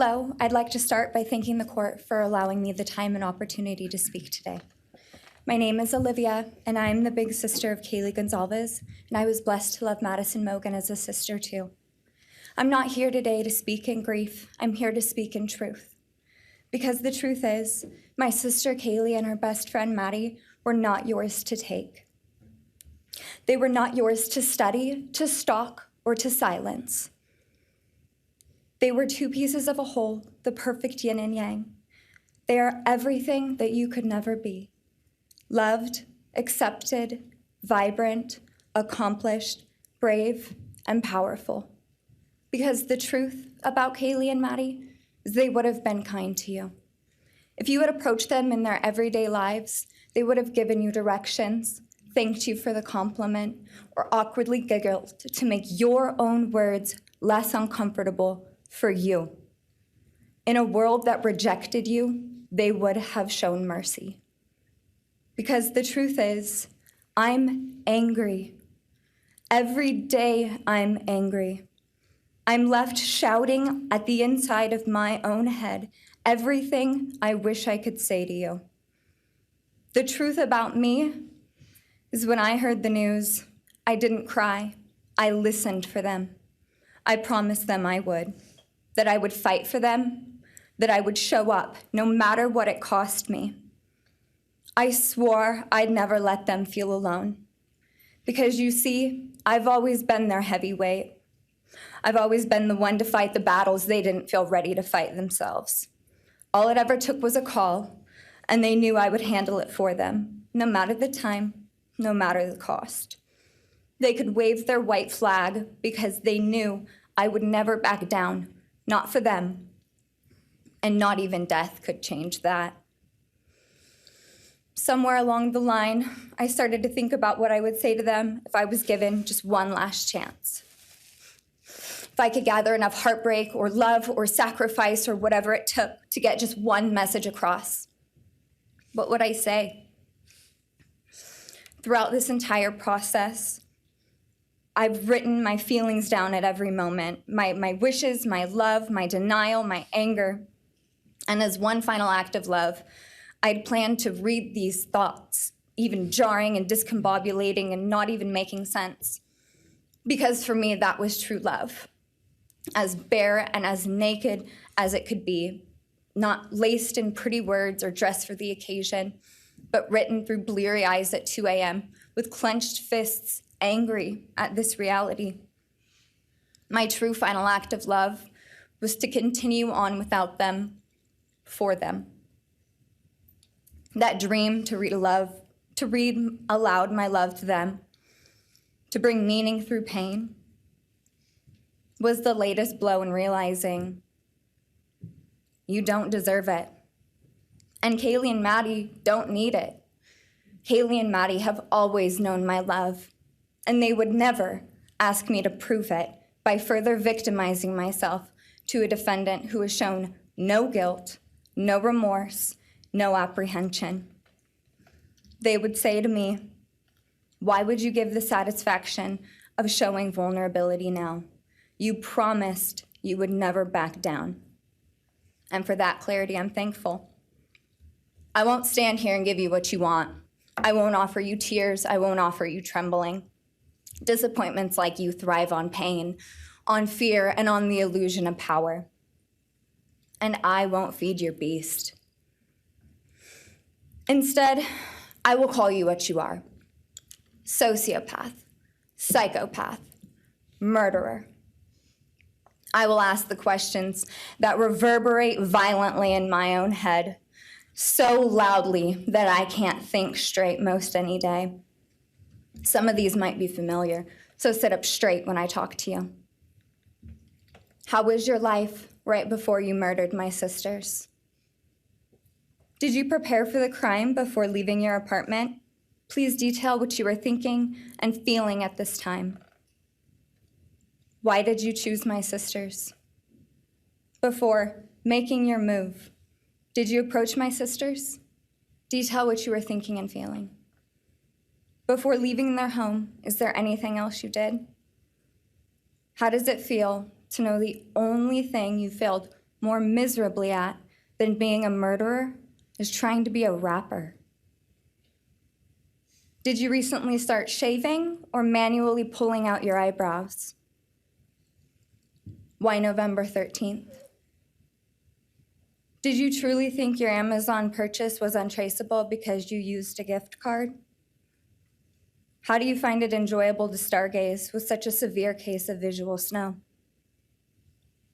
Hello, I'd like to start by thanking the court for allowing me the time and opportunity to speak today. My name is Olivia, and I'm the big sister of Kaylee Gonzalez, and I was blessed to love Madison Mogen as a sister too. I'm not here today to speak in grief, I'm here to speak in truth. Because the truth is, my sister Kaylee and her best friend Maddie were not yours to take. They were not yours to study, to stalk, or to silence. They were two pieces of a whole, the perfect yin and yang. They are everything that you could never be. Loved, accepted, vibrant, accomplished, brave, and powerful. Because the truth about Kaylee and Maddie is they would have been kind to you. If you had approached them in their everyday lives, they would have given you directions, thanked you for the compliment, or awkwardly giggled to make your own words less uncomfortable for you. In a world that rejected you, they would have shown mercy. Because the truth is, I'm angry. Every day I'm angry. I'm left shouting at the inside of my own head everything I wish I could say to you. The truth about me is when I heard the news, I didn't cry. I listened for them. I promised them I would, that I would fight for them, that I would show up no matter what it cost me. I swore I'd never let them feel alone. Because you see, I've always been their heavyweight. I've always been the one to fight the battles they didn't feel ready to fight themselves. All it ever took was a call, and they knew I would handle it for them, no matter the time, no matter the cost. They could wave their white flag because they knew I would never back down, not for them, and not even death could change that. Somewhere along the line, I started to think about what I would say to them if I was given just one last chance. If I could gather enough heartbreak or love or sacrifice or whatever it took to get just one message across, what would I say? Throughout this entire process, I've written my feelings down at every moment, my wishes, my love, my denial, my anger. And as one final act of love, I'd planned to read these thoughts, even jarring and discombobulating and not even making sense. Because for me, that was true love. As bare and as naked as it could be, not laced in pretty words or dressed for the occasion, but written through bleary eyes at 2 a.m. with clenched fists, angry at this reality. My true final act of love was to continue on without them, for them. That dream to read aloud my love to them, to bring meaning through pain, was the latest blow in realizing you don't deserve it. And Kaylee and Maddie don't need it. Kaylee and Maddie have always known my love, and they would never ask me to prove it by further victimizing myself to a defendant who has shown no guilt, no remorse, no apprehension. They would say to me, why would you give the satisfaction of showing vulnerability now? You promised you would never back down. And for that clarity, I'm thankful. I won't stand here and give you what you want. I won't offer you tears. I won't offer you trembling. Disappointments like you thrive on pain, on fear, and on the illusion of power. And I won't feed your beast. Instead, I will call you what you are. Sociopath, psychopath, murderer. I will ask the questions that reverberate violently in my own head, so loudly that I can't think straight most any day. Some of these might be familiar, so sit up straight when I talk to you. How was your life right before you murdered my sisters? Did you prepare for the crime before leaving your apartment? Please detail what you were thinking and feeling at this time. Why did you choose my sisters? Before making your move, did you approach my sisters? Detail what you were thinking and feeling. Before leaving their home, is there anything else you did? How does it feel to know the only thing you failed more miserably at than being a murderer is trying to be a rapper. Did you recently start shaving or manually pulling out your eyebrows? Why November 13th? Did you truly think your Amazon purchase was untraceable because you used a gift card? How do you find it enjoyable to stargaze with such a severe case of visual snow?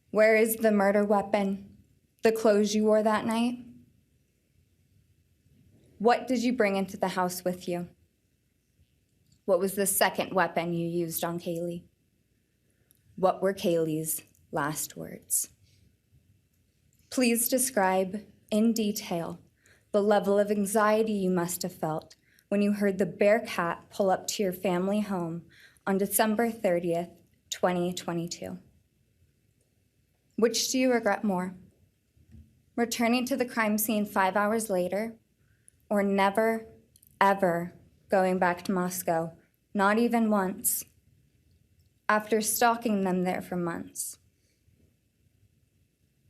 Where is the murder weapon, the clothes you wore that night? What did you bring into the house with you? What was the second weapon you used on Kaylee? What were Kaylee's last words? Please describe in detail the level of anxiety you must have felt when you heard the Bearcat pull up to your family home on December 30th, 2022. Which do you regret more? Returning to the crime scene 5 hours later, or never, ever going back to Moscow, not even once, after stalking them there for months?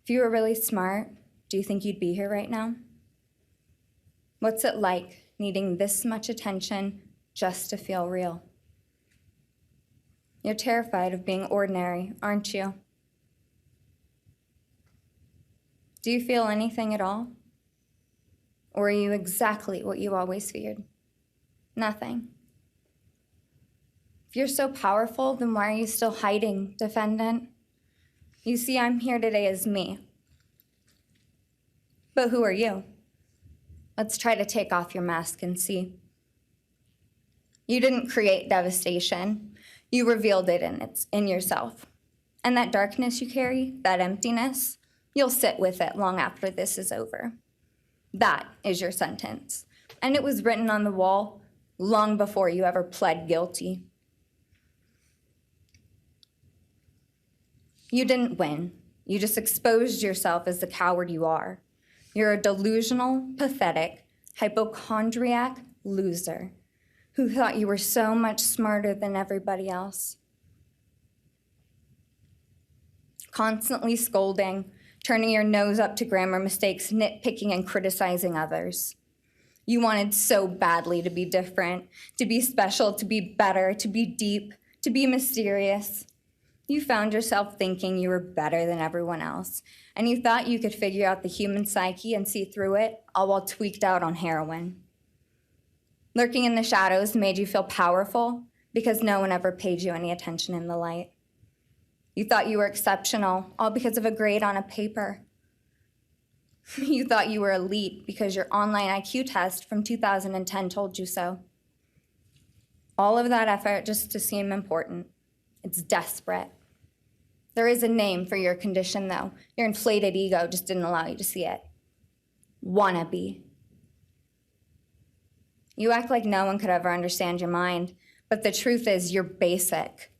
If you were really smart, do you think you'd be here right now? What's it like needing this much attention just to feel real? You're terrified of being ordinary, aren't you? Do you feel anything at all? Or are you exactly what you always feared? Nothing. If you're so powerful, then why are you still hiding, defendant? You see, I'm here today as me. But who are you? Let's try to take off your mask and see. You didn't create devastation. You revealed it in yourself. And that darkness you carry, that emptiness, you'll sit with it long after this is over. That is your sentence. And it was written on the wall long before you ever pled guilty. You didn't win. You just exposed yourself as the coward you are. You're a delusional, pathetic, hypochondriac loser who thought you were so much smarter than everybody else. Constantly scolding, turning your nose up to grammar mistakes, nitpicking and criticizing others. You wanted so badly to be different, to be special, to be better, to be deep, to be mysterious. You found yourself thinking you were better than everyone else, and you thought you could figure out the human psyche and see through it, all while tweaked out on heroin. Lurking in the shadows made you feel powerful because no one ever paid you any attention in the light. You thought you were exceptional, all because of a grade on a paper. You thought you were elite because your online IQ test from 2010 told you so. All of that effort just to seem important. It's desperate. There is a name for your condition, though. Your inflated ego just didn't allow you to see it. Wannabe. You act like no one could ever understand your mind, but the truth is you're basic.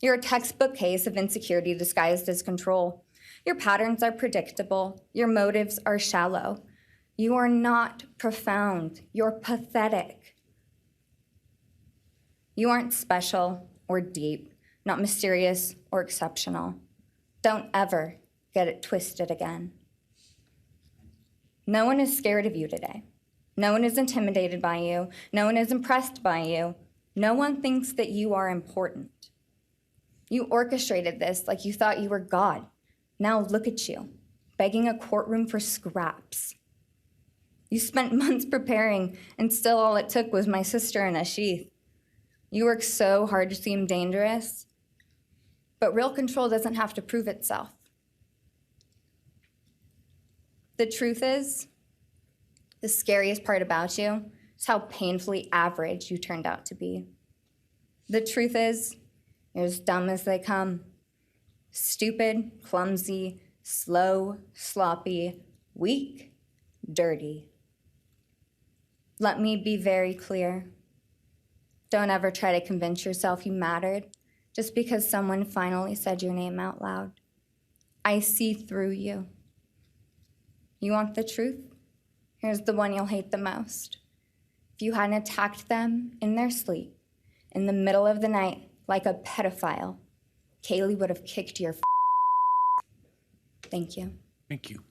You're a textbook case of insecurity disguised as control. Your patterns are predictable. Your motives are shallow. You are not profound. You're pathetic. You aren't special or deep, not mysterious or exceptional. Don't ever get it twisted again. No one is scared of you today. No one is intimidated by you. No one is impressed by you. No one thinks that you are important. You orchestrated this like you thought you were God. Now look at you, begging a courtroom for scraps. You spent months preparing, and still all it took was my sister in a sheath. You work so hard to seem dangerous, but real control doesn't have to prove itself. The truth is, the scariest part about you is how painfully average you turned out to be. The truth is, you're as dumb as they come. Stupid, clumsy, slow, sloppy, weak, dirty. Let me be very clear. Don't ever try to convince yourself you mattered just because someone finally said your name out loud. I see through you. You want the truth? Here's the one you'll hate the most. If you hadn't attacked them in their sleep, in the middle of the night, like a pedophile, Kaylee would have kicked your Thank you. Thank you.